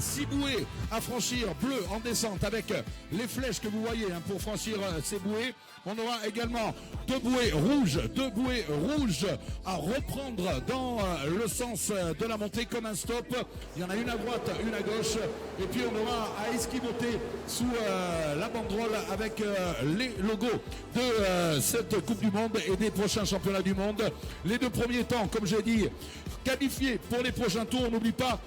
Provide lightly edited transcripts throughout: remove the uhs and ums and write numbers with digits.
6 bouées à franchir, bleues en descente avec les flèches que vous voyez pour franchir ces bouées. On aura également 2 bouées rouges à reprendre dans le sens de la montée comme un stop. Il y en a une à droite, une à gauche. Et puis on aura à esquivoter sous la banderole avec les logos de cette Coupe du Monde et des prochains championnats du monde. Les 2 premiers temps, comme j'ai dit, qualifiés pour les prochains tours. On n'oublie pas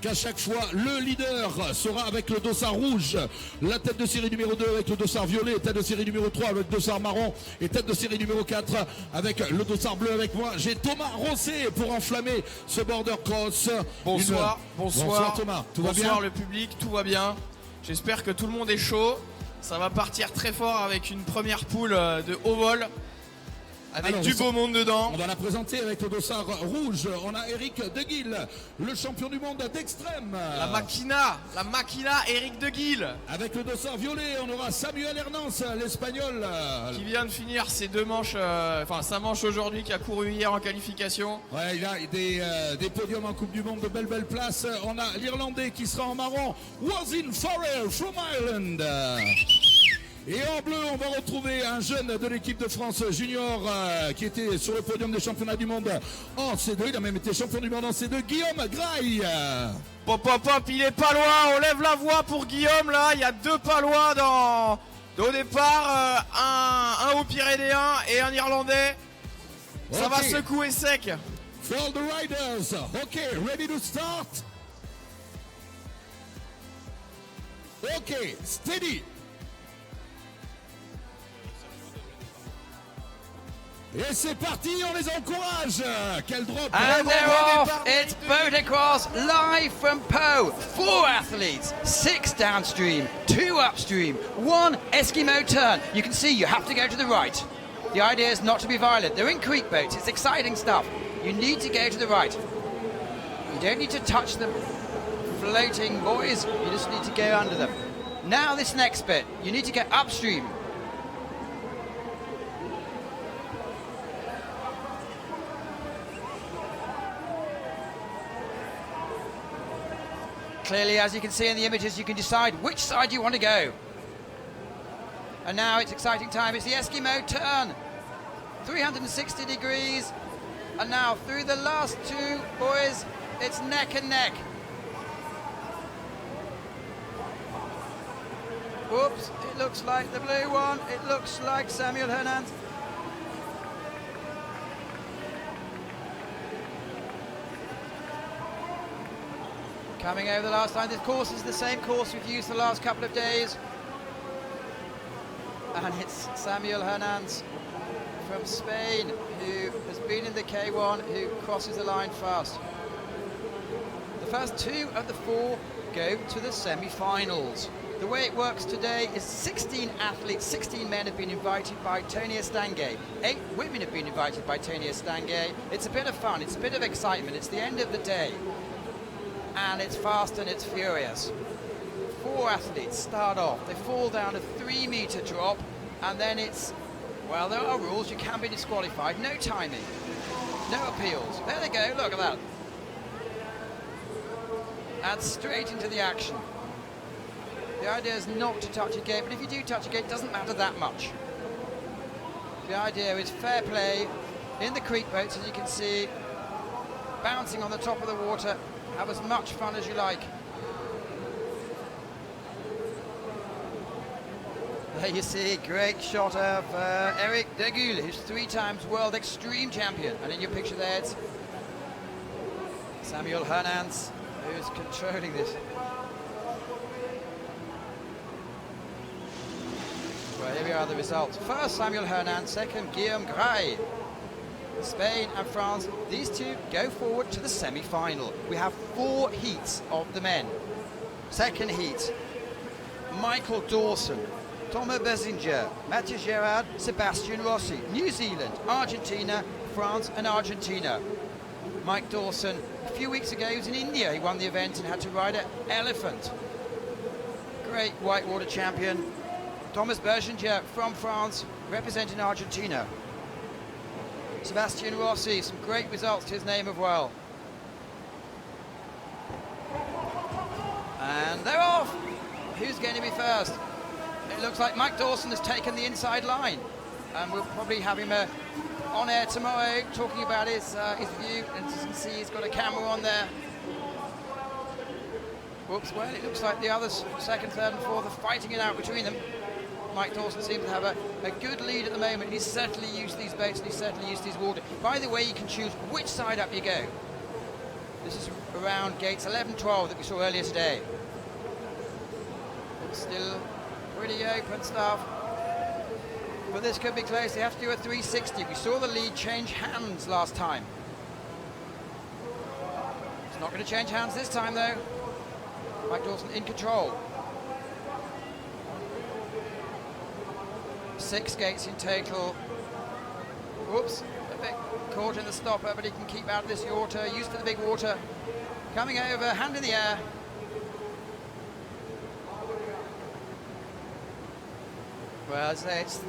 qu'à chaque fois, le leader sera avec le dossard rouge, la tête de série numéro 2 avec le dossard violet, tête de série numéro 3 avec le dossard marron et tête de série numéro 4 avec le dossard bleu avec moi. J'ai Thomas Rosset pour enflammer ce Boatercross. Bonsoir, bonsoir Thomas, tout va bien? Bonsoir le public, tout va bien. J'espère que tout le monde est chaud. Ça va partir très fort avec une première poule de haut vol. Avec alors, du beau monde dedans. On va la présenter avec le dossard rouge. On a Eric Deguille, le champion du monde d'extrême. La machina Eric Deguille. Avec le dossard violet, on aura Samuel Hernance, l'espagnol. Qui vient de finir ses 2 manches, sa manche aujourd'hui, qui a couru hier en qualification. Ouais, il a des podiums en Coupe du Monde, de belles places. On a l'Irlandais qui sera en marron, Wasin Farrell from Ireland. Et en bleu, on va retrouver un jeune de l'équipe de France junior qui était sur le podium des championnats du monde en C2. Il a même été champion du monde en C2, Guillaume Graille. Pop, il est pas loin. On lève la voix pour Guillaume là. Il y a 2 Palois au départ. Un Haut-Pyrénéen et un Irlandais. Ça va secouer sec. For all the riders, okay, ready to start? Okay, steady. Et c'est parti, on les encourage. Quel drop! And they're off. It's Boatercross live from Po. 4 athletes, 6 downstream, 2 upstream, 1 Eskimo turn. You can see you have to go to the right. The idea is not to be violent. They're in creek boats. It's exciting stuff. You need to go to the right. You don't need to touch the floating buoys. You just need to go under them. Now this next bit, you need to get upstream. Clearly, as you can see in the images, you can decide which side you want to go. And now it's exciting time. It's the Eskimo turn. 360 degrees. And now through the last 2 buoys, it's neck and neck. Whoops, it looks like the blue one. It looks like Samuel Hernandez. Coming over the last line. This course is the same course we've used the last couple of days. And it's Samuel Hernandez from Spain, who has been in the K1, who crosses the line fast. The first 2 of the 4 go to the semi-finals. The way it works today is 16 athletes, 16 men have been invited by Tony Estanguet. 8 women have been invited by Tony Estanguet. It's a bit of fun, it's a bit of excitement, it's the end of the day. And it's fast and it's furious. 4 athletes start off, they fall down a 3-meter drop, and then it's, well, there are rules, you can be disqualified, no timing, no appeals. There they go, look at that. And straight into the action. The idea is not to touch a gate, but if you do touch a gate, it doesn't matter that much. The idea is fair play in the creek boats, as you can see, bouncing on the top of the water. Have as much fun as you like. There you see, great shot of Eric Deguille, who's 3 times world extreme champion. And in your picture there, it's Samuel Hernandez, who's controlling this. Well, here we are, the results. First, Samuel Hernandez. Second, Guillaume Graille. Spain and France, these 2 go forward to the semi-final. We have 4 heats of the men. Second heat, Michael Dawson, Thomas Bezinger, Mathieu Gerard, Sebastian Rossi, New Zealand, Argentina, France and Argentina. Mike Dawson, a few weeks ago he was in India, he won the event and had to ride an elephant. Great whitewater champion. Thomas Bezinger from France, representing Argentina. Sebastian Rossi, some great results to his name as well. And they're off. Who's going to be first? It looks like Mike Dawson has taken the inside line. And we'll probably have him on air tomorrow talking about his view. And as you can see, he's got a camera on there. Whoops, well, it looks like the others, second, third and fourth, are fighting it out between them. Mike Dawson seems to have a good lead at the moment. He's certainly used these boats and he's certainly used these water. By the way, you can choose which side up you go. This is around gates 11, 12 that we saw earlier today. It's still pretty open stuff. But this could be close. They have to do a 360. We saw the lead change hands last time. It's not going to change hands this time though. Mike Dawson in control. 6 gates in total. Whoops, a bit caught in the stopper, but he can keep out of this water, used to the big water. Coming over, hand in the air. Well, I'd say it's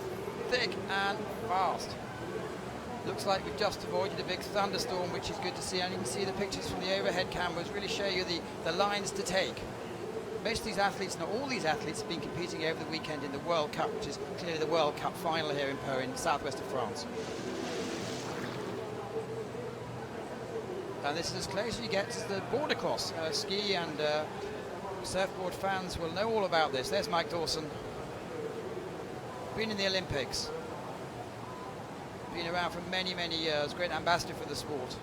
thick and fast. Looks like we've just avoided a big thunderstorm, which is good to see, and you can see the pictures from the overhead cameras really show you the lines to take. Most of these athletes, not all these athletes, have been competing over the weekend in the World Cup, which is clearly the World Cup final here in Pau, in the southwest of France. And this is as close as you get to the Boatercross. Ski and surfboard fans will know all about this. There's Mike Dawson. Been in the Olympics. Been around for many, many years. Great ambassador for the sport.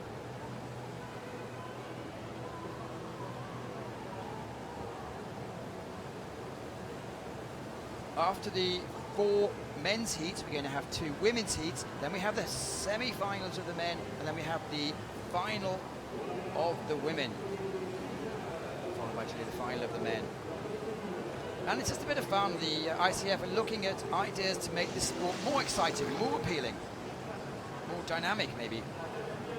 After the 4 men's heats, we're going to have 2 women's heats. Then we have the semi-finals of the men, and then we have the final of the women. Followed by actually the final of the men. And it's just a bit of fun. The ICF are looking at ideas to make this sport more exciting, more appealing, more dynamic maybe.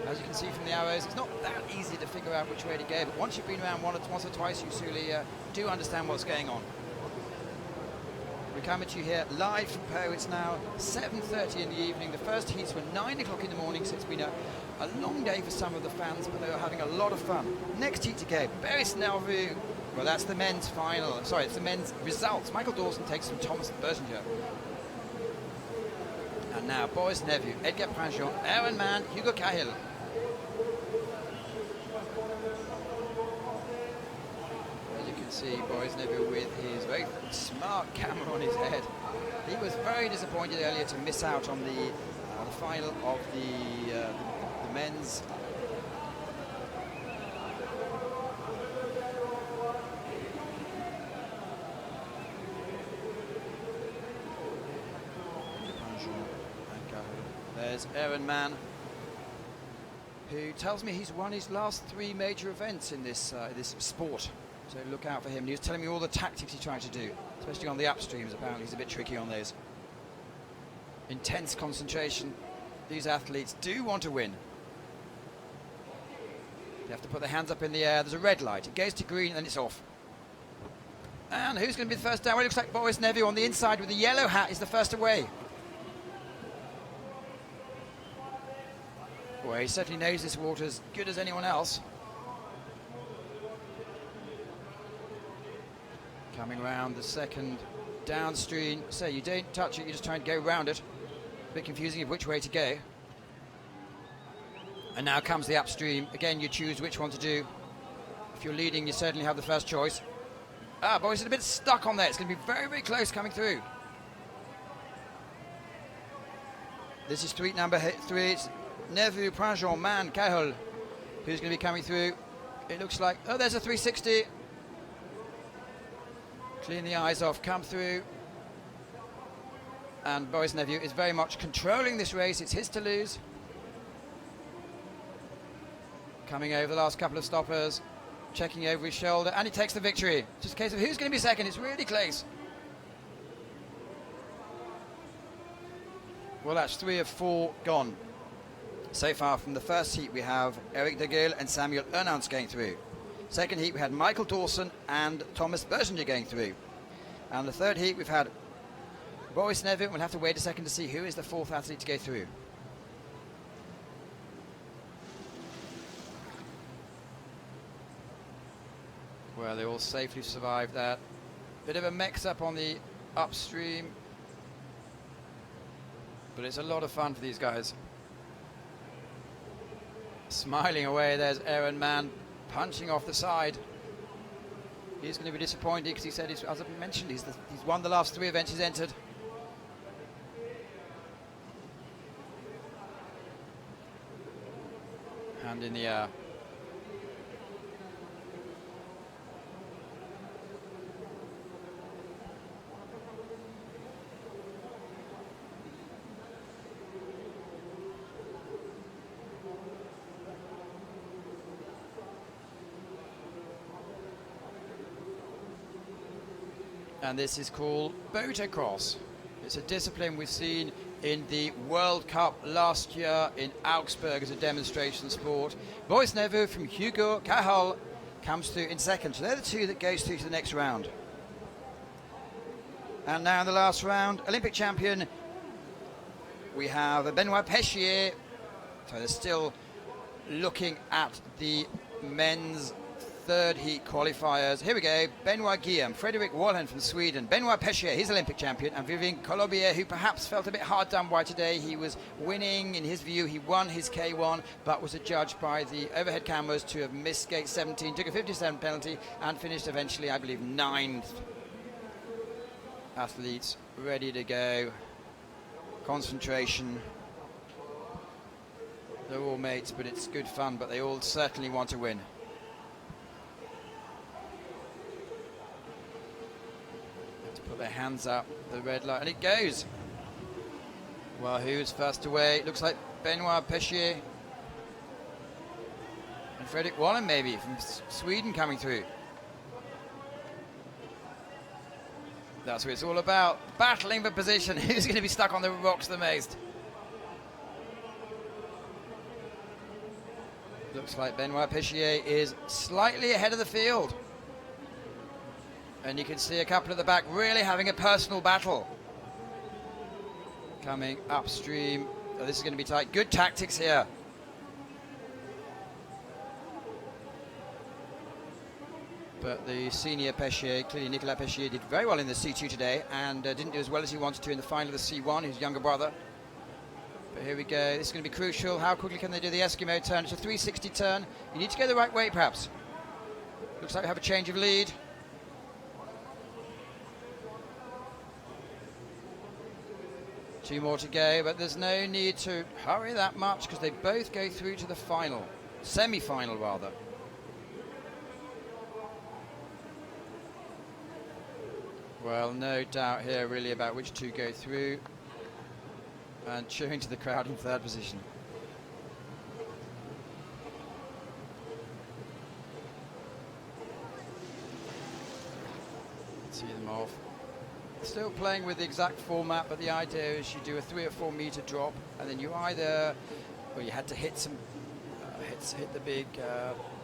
As you can see from the arrows, it's not that easy to figure out which way to go, but once you've been around once or twice, you surely do understand what's going on. We're coming to you here live from Pau. It's now 7:30 in the evening. The first heats were 9 o'clock in the morning, so it's been a long day for some of the fans, but they are having a lot of fun. Next heat to go, Boris Neveu. Well, that's the men's final. Sorry, it's the men's results. Michael Dawson takes from Thomas Berginger. And now Boris Neveu, Edgar Prinjon, Aaron Mann, Hugo Cahill. As you can see, Boris Neveu with his very smart camera on his head. He was very disappointed earlier to miss out on the final of the men's. There's Aaron Mann, who tells me he's won his last 3 major events in this sport. So look out for him. And he was telling me all the tactics he's trying to do, especially on the upstreams. Apparently he's a bit tricky on those. Intense concentration. These athletes do want to win. They have to put their hands up in the air. There's a red light. It goes to green and then it's off. And who's going to be the first down? Well, it looks like Boris Neveu on the inside with the yellow hat is the first away. Well, he certainly knows this water as good as anyone else. Coming round the second downstream. So you don't touch it, you're just trying to go around it. A bit confusing of which way to go. And now comes the upstream. Again, you choose which one to do. If you're leading, you certainly have the first choice. Ah, boys, it's a bit stuck on there. It's going to be very, very close coming through. This is street number 3. It's Neveu, Prinjon, Mann, Cahill, who's going to be coming through. It looks like, oh, there's a 360. Clean the eyes off, come through. And Boris Neveu is very much controlling this race. It's his to lose. Coming over the last couple of stoppers, checking over his shoulder, and he takes the victory. Just a case of who's going to be second. It's really close. Well, that's 3 of 4 gone. So far from the first heat, we have Eric de Gaulle and Samuel Ernans going through. Second heat, we had Michael Dawson and Thomas Berginger going through. And the third heat, we've had Boris Neveu. We'll have to wait a second to see who is the 4th athlete to go through. Well, they all safely survived that. Bit of a mix-up on the upstream, but it's a lot of fun for these guys. Smiling away, there's Aaron Mann punching off the side. He's going to be disappointed because he said, as I mentioned, he's won the last 3 events he's entered. Hand in the air. And this is called Boatercross. It's a discipline we've seen in the World Cup last year in Augsburg as a demonstration sport. Boris Nevu from Hugo Cahal comes through in second. So they're the 2 that goes through to the next round. And now in the last round, Olympic champion, we have Benoit Peschier. So they're still looking at the men's 3rd heat qualifiers. Here we go. Benoit Guillaume, Frederick Wallen from Sweden, Benoit Peschier, he's Olympic champion, and Vivien Colombier, who perhaps felt a bit hard done by today. He was winning, in his view. He won his K1, but was adjudged by the overhead cameras to have missed gate 17, took a 57 penalty, and finished eventually, I believe, 9th. Athletes ready to go. Concentration. They're all mates, but it's good fun, but they all certainly want to win. Put their hands up, the red light, and it goes. Well, who's first away? Looks like Benoit Peschier and Fredrik Wallen, maybe, from Sweden coming through. That's what it's all about, battling for position. Who's going to be stuck on the rocks the most? Looks like Benoit Peschier is slightly ahead of the field. And you can see a couple at the back really having a personal battle. Coming upstream. Oh, this is going to be tight. Good tactics here. But the senior Peschier, clearly Nicolas Peschier, did very well in the C2 today and didn't do as well as he wanted to in the final of the C1, his younger brother. But here we go. This is going to be crucial. How quickly can they do the Eskimo turn? It's a 360 turn. You need to go the right way, perhaps. Looks like we have a change of lead. Two more to go, but there's no need to hurry that much because they both go through to the final. Semi-final, rather. Well, no doubt here really about which 2 go through. And cheering to the crowd in 3rd position. See them off. Still playing with the exact format, but the idea is you do a 3 or 4 meter drop, and then you either, well, you had to hit some, hit the big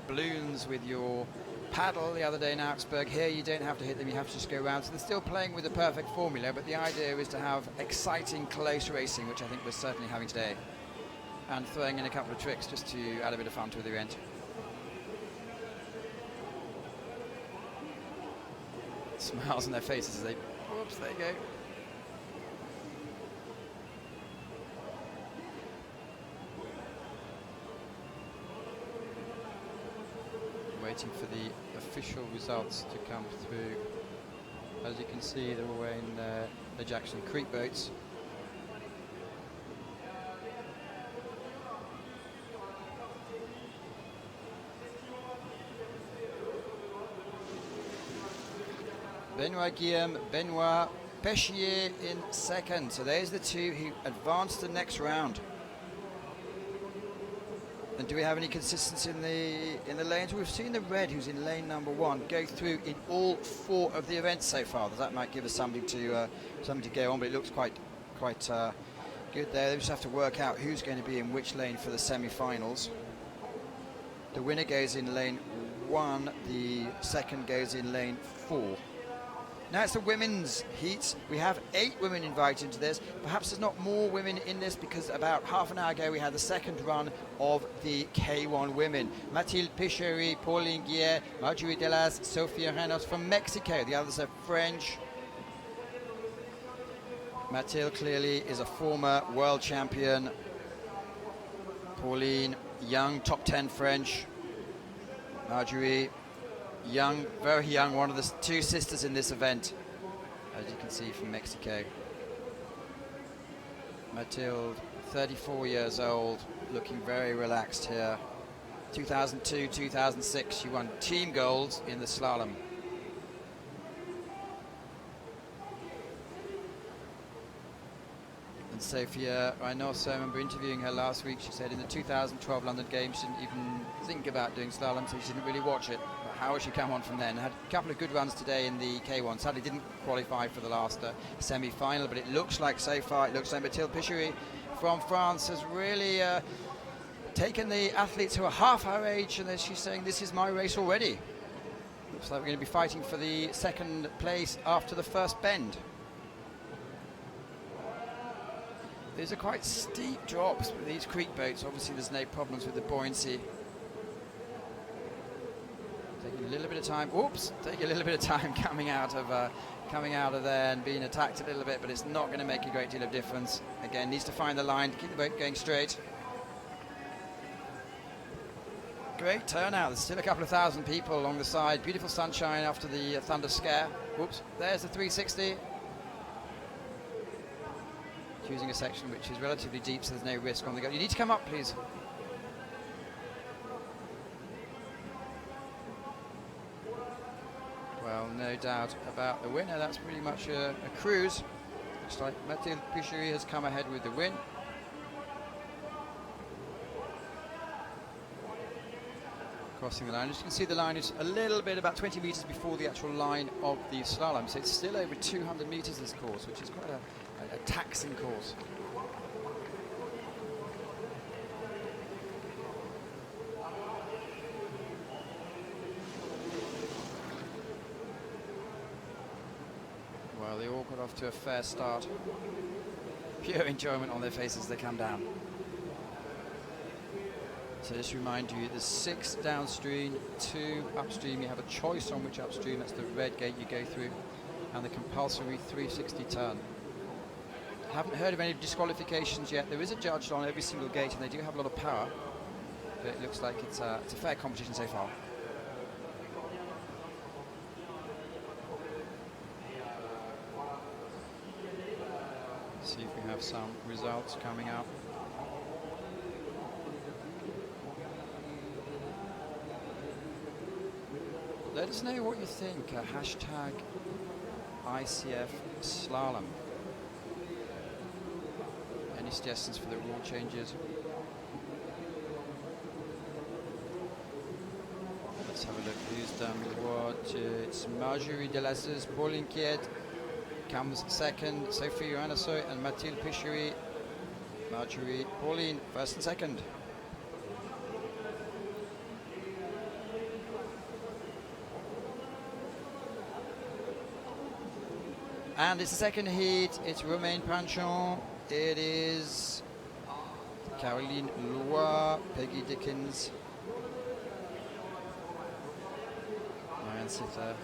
balloons with your paddle the other day in Augsburg. Here you don't have to hit them, you have to just go around. So they're still playing with the perfect formula, but the idea is to have exciting, close racing, which I think we're certainly having today, and throwing in a couple of tricks just to add a bit of fun to the event. Smiles on their faces as they, whoops, there you go. Waiting for the official results to come through. As you can see, they're all wearing the Jackson Creek boats. Benoit Guillaume, Benoit Peschier in second. So there's the 2 who advanced to the next round. And do we have any consistency in the lanes? We've seen the red, who's in lane number 1, go through in all 4 of the events so far. That might give us something to go on, but it looks quite good there. They just have to work out who's going to be in which lane for the semi-finals. The winner goes in lane 1, the second goes in lane 4. Now it's the women's heats. We have 8 women invited into this. Perhaps there's not more women in this because about half an hour ago we had the second run of the K1 women. Mathilde Picheri, Pauline Guillet, Marjorie Delas, Sofia Renos from Mexico. The others are French. Mathilde clearly is a former world champion. Pauline, young, top 10 French. Marjorie, young, very young, one of the 2 sisters in this event, as you can see from Mexico. Mathilde, 34 years old, looking very relaxed here. 2002, 2006, she won team gold in the slalom. And Sofia Reynoso, I remember interviewing her last week. She said in the 2012 London Games she didn't even think about doing slalom, so she didn't really watch it. But how has she come on from then? Had a couple of good runs today in the K1. Sadly didn't qualify for the last semi-final, but it looks like so far, it looks like Mathilde Picheri from France has really taken the athletes who are half her age, and she's saying, this is my race already. Looks like we're going to be fighting for the second place after the first bend. These are quite steep drops with these creek boats. Obviously there's no problems with the buoyancy. Taking a little bit of time. Oops, taking a little bit of time coming out of there and being attacked a little bit, but it's not going to make a great deal of difference. Again, needs to find the line to keep the boat going straight. Great turnout. There's still a couple of thousand people along the side. Beautiful sunshine after the thunder scare. Oops, there's the 360. Choosing a section which is relatively deep, so there's no risk on the go. You need to come up, please. Well, no doubt about the winner. That's pretty much a cruise. Looks like Mathilde Picheri has come ahead with the win. Crossing the line. As you can see, the line is a little bit, about 20 metres before the actual line of the slalom. So it's still over 200 metres this course, which is quite a taxing course. Well, they all got off to a fair start. Pure enjoyment on their faces as they come down. So just remind you, there's 6 downstream, 2 upstream. You have a choice on which upstream. That's the red gate you go through, and the compulsory 360 turn. Haven't heard of any disqualifications yet. There is a judge on every single gate, and they do have a lot of power. But it looks like it's a fair competition so far. See if we have some results coming up. Let us know what you think. Hashtag ICF Slalom. Any suggestions for the rule changes? Let's have a look who's done what. It's Marjorie Delas's, Pauline Guillet comes second, Sophie Ranasso and Mathilde Picheri. Marjorie, Pauline, first and second. And it's the second heat. It's Romain Panchon. It is Caroline Loire, Peggy Dickens, Marianne Sitter.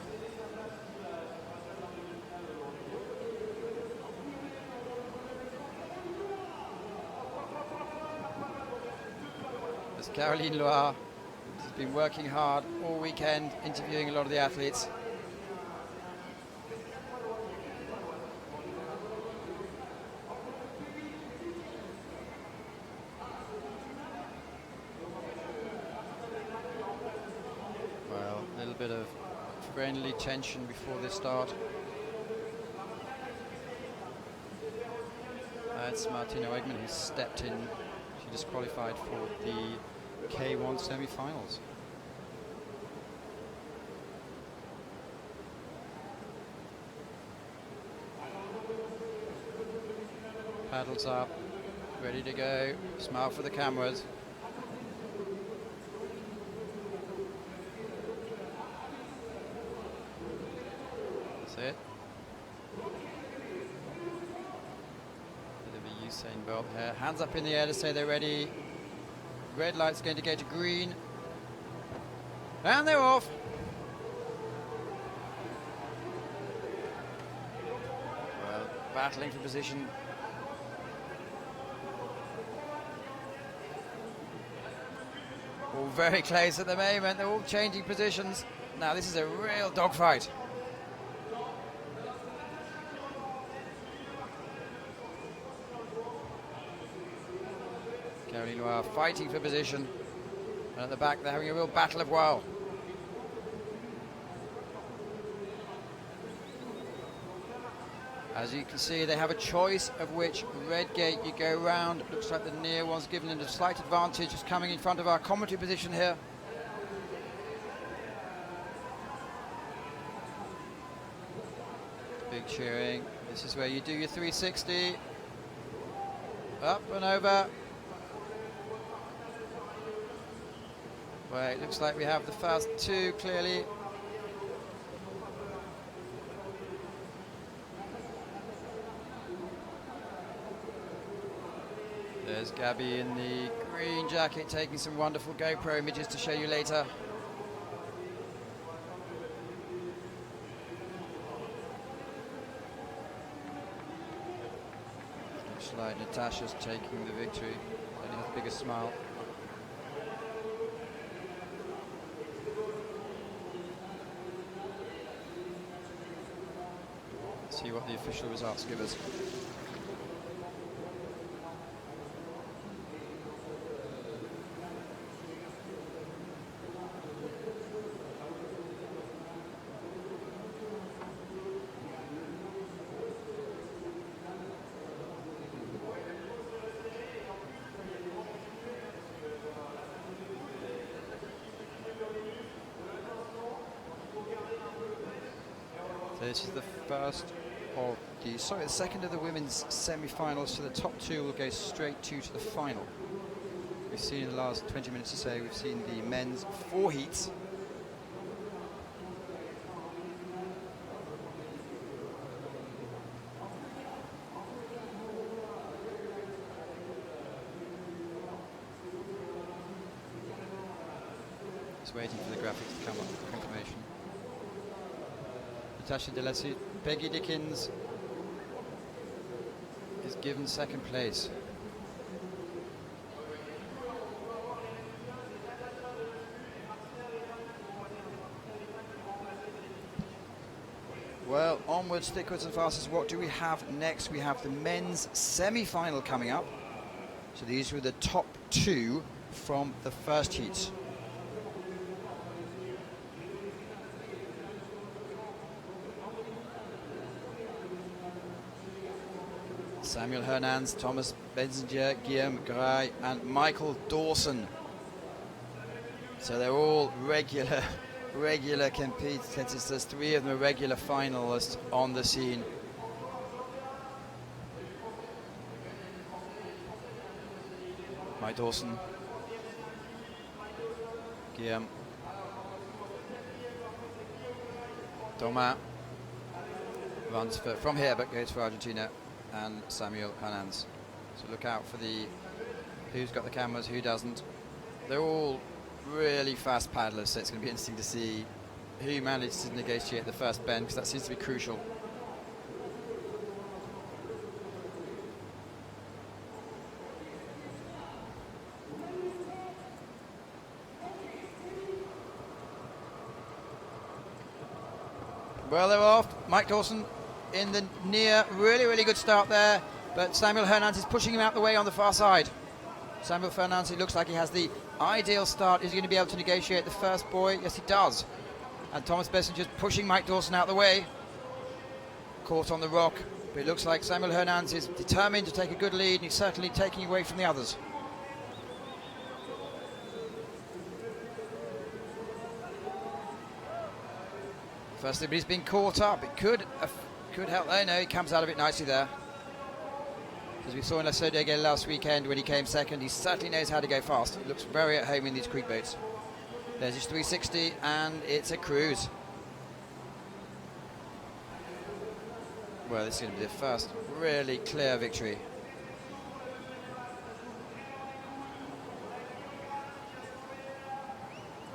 There's Caroline Loire. She's been working hard all weekend, interviewing a lot of the athletes. Bit of friendly tension before they start. That's Martina Wegman who stepped in. She just qualified for the K1 semi-finals. Paddles up, ready to go. Smile for the cameras. It. Well, hands up in the air to say they're ready. Red light's going to go to green. And they're off. Well, battling for position. All very close at the moment. They're all changing positions. Now this is a real dogfight. Caroline Noir fighting for position. And at the back they're having a real battle of wow. As you can see, they have a choice of which red gate you go round. Looks like the near one's given them a slight advantage, just coming in front of our commentary position here. Big cheering. This is where you do your 360. Up and over. Well, it looks like we have the first two clearly. There's Gabby in the green jacket taking some wonderful GoPro images to show you later. Looks like Natasha's taking the victory. Only has the biggest smile. Let's see what the official results give us. This is the second of the women's semi-finals, so the top two will go straight to the final. We've seen in the last 20 minutes or so, we've seen the men's 4 heats. Just waiting for the graphics to come up with confirmation. Natasha DeLacy, Peggy Dickens is given second place. Well, onwards, thickwards and fastest. What do we have next? We have the men's semi-final coming up. So these were the top 2 from the first heats. Samuel Hernandez, Thomas Benzinger, Guillaume Garay and Michael Dawson. So they're all regular competitors. There's 3 of them are regular finalists on the scene. Mike Dawson, Guillaume, Thomas runs from here but goes for Argentina, and Samuel Hernandez. So look out for who's got the cameras, who doesn't. They're all really fast paddlers, so it's going to be interesting to see who manages to negotiate the first bend, because that seems to be crucial. Well, they're off. Mike Dawson in the near, really good start there, but Samuel Hernandez is pushing him out the way on the far side. Samuel Hernandez, it looks like he has the ideal start. Is he going to be able to negotiate the first buoy? Yes, he does. And Thomas Besson just pushing Mike Dawson out the way. Caught on the rock, but it looks like Samuel Hernandez is determined to take a good lead, and he's certainly taking away from the others. Firstly, but he's been caught up. It could help. Oh no, he comes out of it nicely there. As we saw in La Sodega last weekend when he came second, he certainly knows how to go fast. He looks very at home in these creek boats. There's his 360, and it's a cruise. Well, this is going to be the first really clear victory.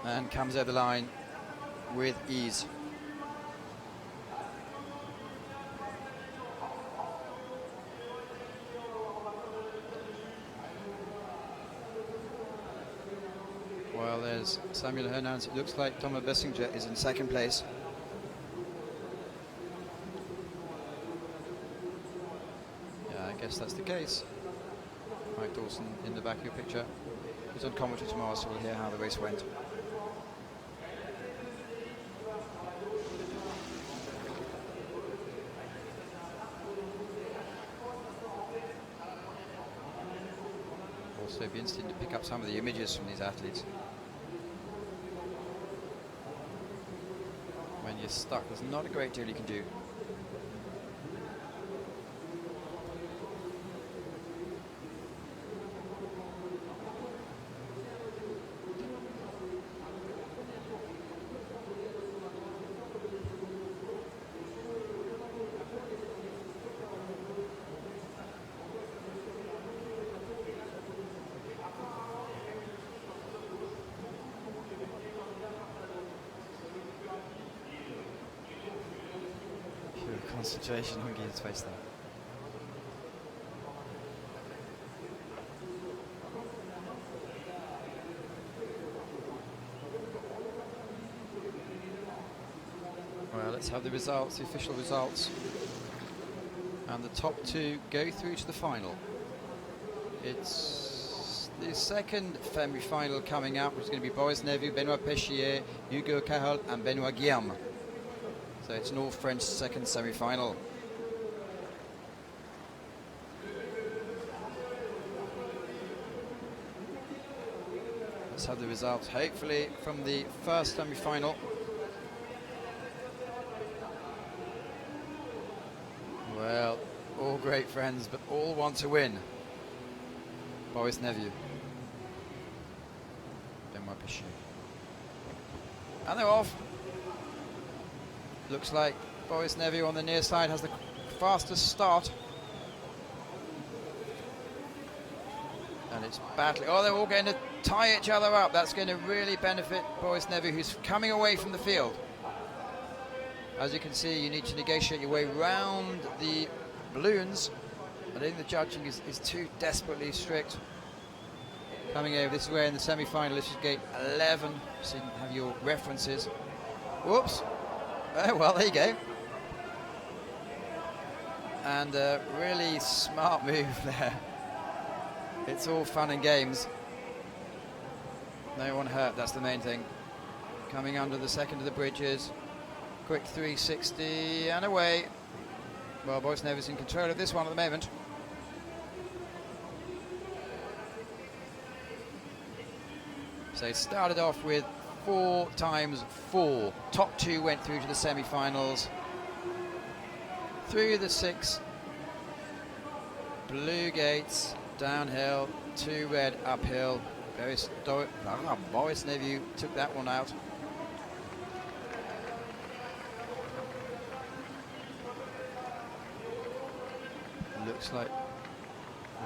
and comes over the line with ease. Well, there's Samuel Hernandez. It looks like Thomas Bessinger is in second place. Yeah, I guess that's the case. Mike Dawson in the back of your picture. He's on commentary tomorrow, so we'll hear how the race went. Also, it'd be interesting to pick up some of the images from these athletes. When you're stuck, there's not a great deal you can do. Concentration on Guillaume's face there. Well, let's have the results, the official results. And the top two go through to the final. It's the second semi-final coming up, which is going to be Boris Nevu, Benoit Péchier, Hugo Carol and Benoit Guillaume. So it's an all-French second semi-final. Let's have the results, hopefully, from the first semi-final. Well, all great friends, but all want to win. Boris Nevu. Benoit Péchier. And they're off. Looks like Boris Nevu on the near side has the fastest start. And it's battling. Oh, they're all going to tie each other up. That's going to really benefit Boris Nevu, who's coming away from the field. As you can see, you need to negotiate your way round the balloons. I think the judging is too desperately strict. Coming over this way in the semi-final, this is gate 11, so you can have your references. Whoops. Oh, well, there you go. And a really smart move there. It's all fun and games. No one hurt, that's the main thing. Coming under the second of the bridges. Quick 360 and away. Well, Boris Nevu's in control of this one at the moment. So it started off with 4 times 4. Top 2 went through to the semi-finals. Through the 6 blue gates, downhill, 2 red uphill. Boris Nevu took that one out. Looks like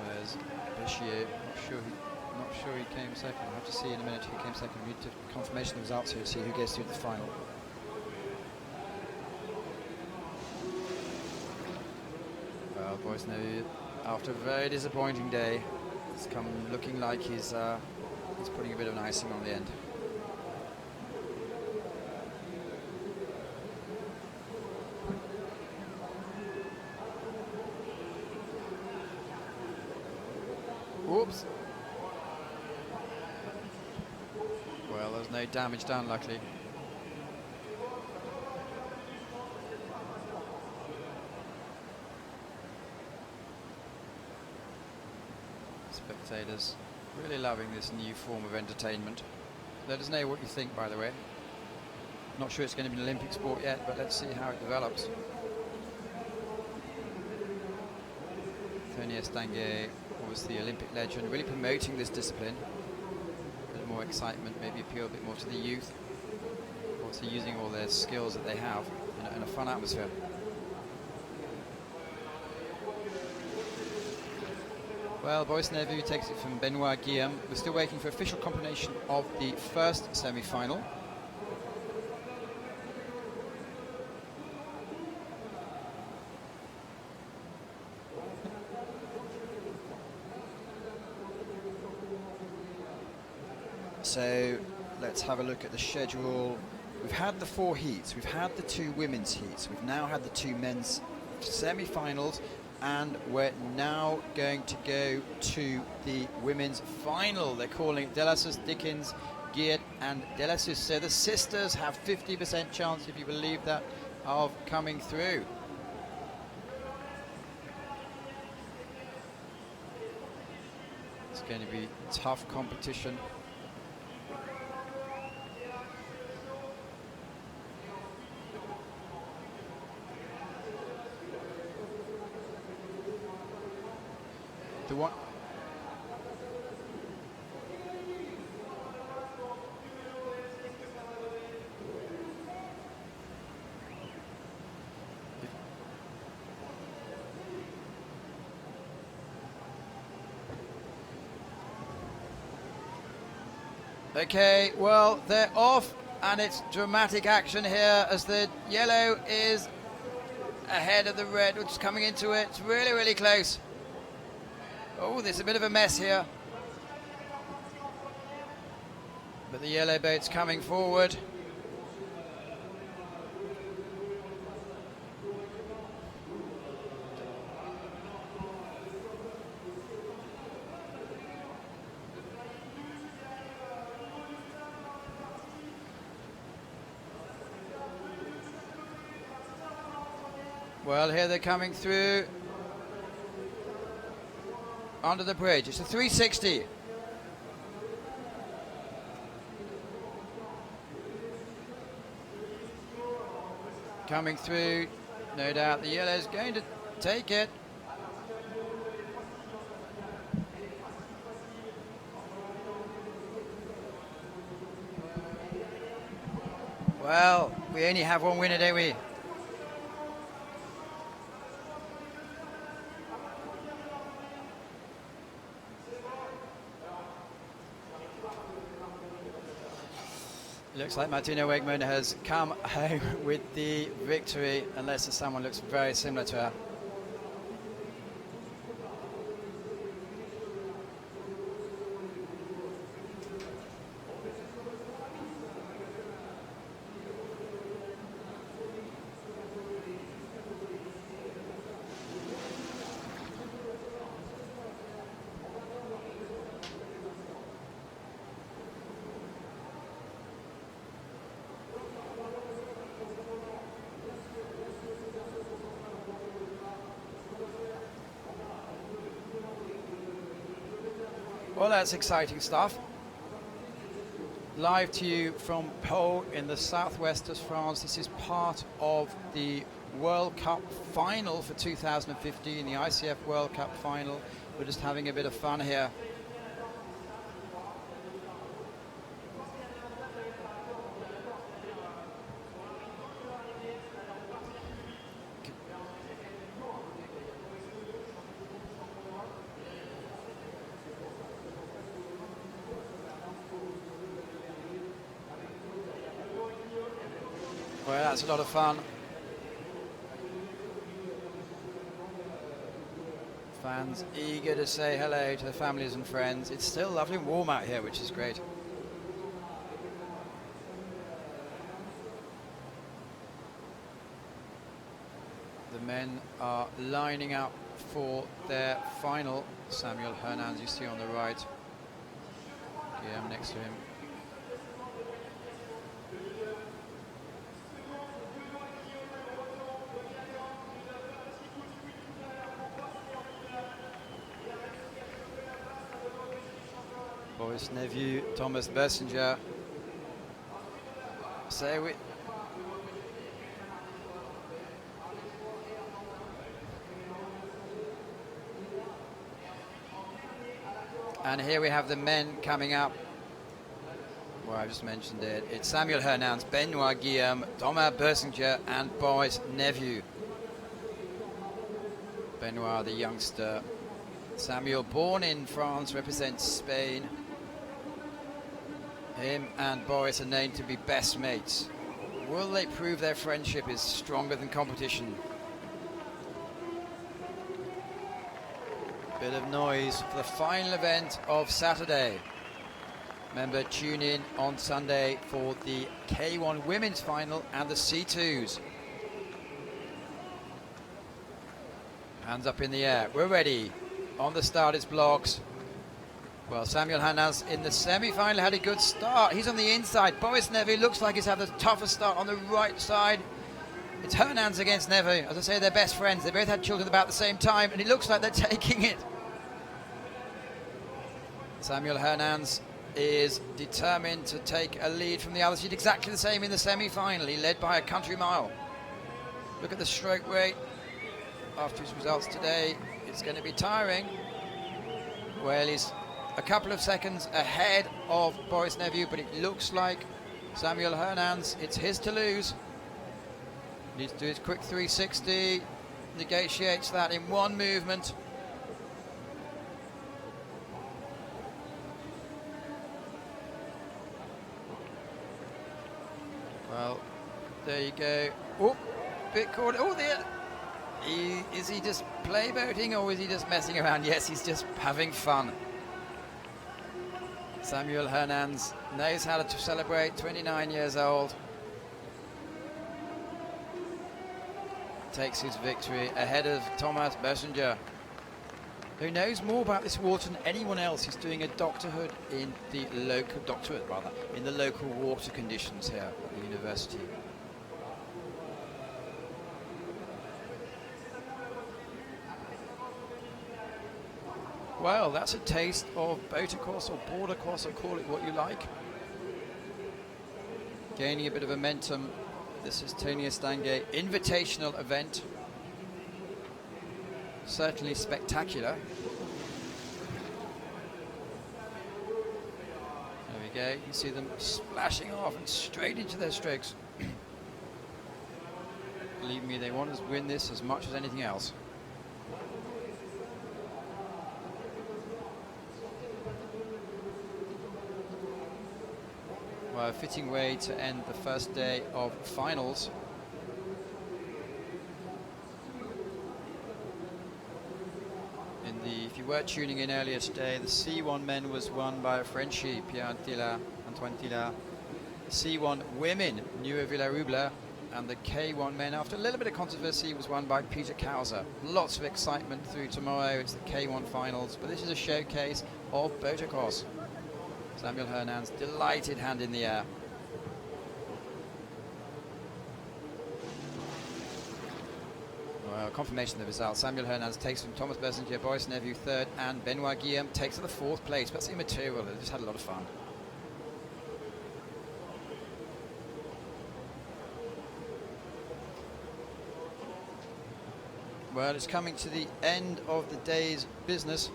there's Péchier. Not sure he came second. We'll have to see in a minute who came second. We need to confirmation of the results here to see who gets through the final. Well, Boris Nevu, after a very disappointing day, it's come looking like he's putting a bit of an icing on the end. Whoops. Well, there's no damage done, luckily. Spectators really loving this new form of entertainment. Let us know what you think, by the way. Not sure it's going to be an Olympic sport yet, but let's see how it develops. Tony Estanguet, obviously Olympic legend, really promoting this discipline. A bit more excitement, maybe appeal a bit more to the youth. Also using all their skills that they have in a fun atmosphere. Well, Boris Nephew takes it from Benoit Guillaume. We're still waiting for official confirmation of the first semi-final. So let's have a look at the schedule. We've had the 4 heats, we've had the 2 women's heats, we've now had the 2 men's semi-finals, and we're now going to go to the women's final. They're calling it Delassus, Dickens, Geert and Delassus. So the sisters have 50% chance, if you believe that, of coming through. It's going to be tough competition. The one. Okay, well, they're off, and it's dramatic action here as the yellow is ahead of the red, which is coming into it. It's really, really close. Oh, there's a bit of a mess here. But the yellow boat's coming forward. Well, here they're coming through. Under the bridge. It's a 360. Coming through, no doubt the yellow's going to take it. Well, we only have one winner, don't we? Looks like Martina Wegman has come home with the victory, unless someone looks very similar to her. Well, that's exciting stuff. Live to you from Prague in the southwest of France. This is part of the World Cup final for 2015, the ICF World Cup final. We're just having a bit of fun here. Well, that's a lot of fun. Fans eager to say hello to their families and friends. It's still lovely and warm out here, which is great. The men are lining up for their final. Samuel Hernandez, you see on the right. Guillaume next to him. Boris Nephew, Thomas Bersinger. So we. And here we have the men coming up. Well, I just mentioned it. It's Samuel Hernandez, Benoit Guillaume, Thomas Bersinger, and Boris Nephew. Benoit, the youngster, Samuel, born in France, represents Spain. Him and Boris are named to be best mates. Will they prove their friendship is stronger than competition? Bit of noise for the final event of Saturday. Remember, tune in on Sunday for the K1 women's final and the C2s. Hands up in the air. We're ready. On the starters blocks. Well, Samuel Hernandez in the semi-final had a good start. He's on the inside. Boris Nevi looks like he's had the toughest start on the right side. It's Hernandez against Nevi. As I say, they're best friends. They both had children about the same time, and it looks like they're taking it. Samuel Hernandez is determined to take a lead from the others. He did exactly the same in the semi-final. He led by a country mile. Look at the stroke rate. After his results today, it's going to be tiring. Well, he's a couple of seconds ahead of Boris Neviu, but it looks like Samuel Hernandez, it's his to lose. Needs to do his quick 360, negotiates that in one movement. Well, there you go. Oh, bit caught. Oh, there. Is he just play boating or is he just messing around? Yes, he's just having fun. Samuel Hernandez knows how to celebrate, 29 years old. Takes his victory ahead of Thomas Bersinger, who knows more about this water than anyone else. He's doing a doctorate in the local water conditions here at the university. Well, that's a taste of Boatercross or Boatercross, or call it what you like. Gaining a bit of momentum. This is Tony Estanguet invitational event. Certainly spectacular. There we go. You see them splashing off and straight into their strokes. Believe me, they want to win this as much as anything else. Well, a fitting way to end the first day of finals. If you were tuning in earlier today, the C1 men was won by a Frenchie, Pierre Antilla, Antoine Tilla. C1 women, Nieuwe Villarubler, and the K1 men, after a little bit of controversy, was won by Peter Kauser. Lots of excitement through tomorrow. It's the K1 finals, but this is a showcase of Boatercross. Samuel Hernandez, delighted hand in the air. Well, confirmation of the result. Samuel Hernandez takes from Thomas Bersinger, Boris Neviu third, and Benoit Guillaume takes to the fourth place. That's immaterial. They just had a lot of fun. Well, it's coming to the end of the day's business.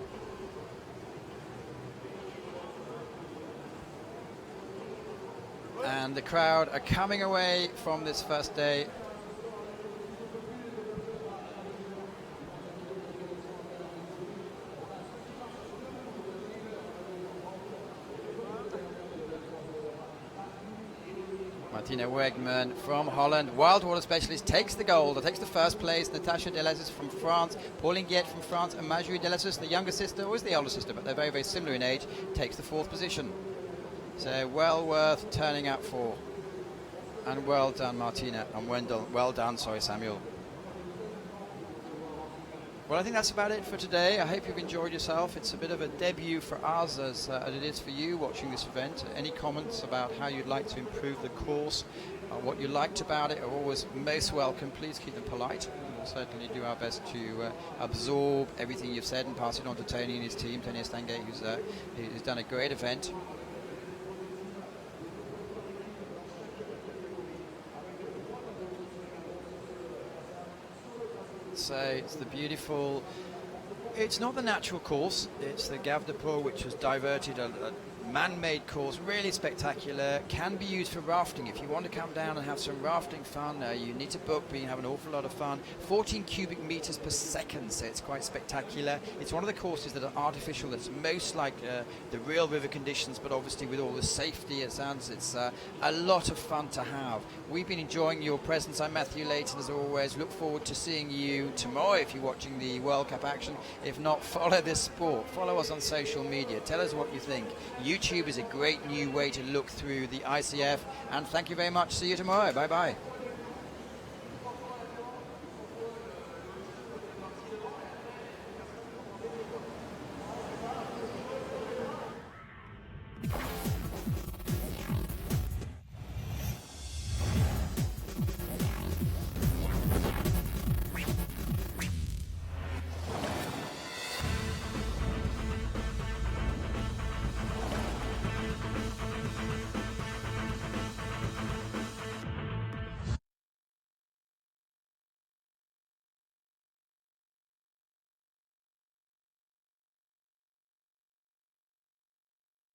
And the crowd are coming away from this first day. Martina Wegman from Holland, wild water specialist, takes the gold, takes the first place. Natasha Delezis from France, Pauline Guillet from France, and Marjorie Delezis, the younger sister, or is the older sister, but they're very, very similar in age, takes the fourth position. So well worth turning up for. And well done, Martina, and well done, Samuel. Well, I think that's about it for today. I hope you've enjoyed yourself. It's a bit of a debut for us as it is for you watching this event. Any comments about how you'd like to improve the course, what you liked about it, are always most welcome. Please keep them polite. We'll certainly do our best to absorb everything you've said and pass it on to Tony and his team, Tony Estanguet, who's done a great event. So it's the beautiful, it's not the natural course, it's the Gave de Pau, which has diverted man-made course, really spectacular. Can be used for rafting. If you want to come down and have some rafting fun, you need to book, but you have an awful lot of fun. 14 cubic meters per second, so it's quite spectacular. It's one of the courses that are artificial, that's most like the real river conditions, but obviously with all the safety it sounds, it's a lot of fun to have. We've been enjoying your presence. I'm Matthew Layton, as always. Look forward to seeing you tomorrow if you're watching the World Cup action. If not, follow this sport. Follow us on social media. Tell us what you think. YouTube is a great new way to look through the ICF. And thank you very much. See you tomorrow. Bye-bye.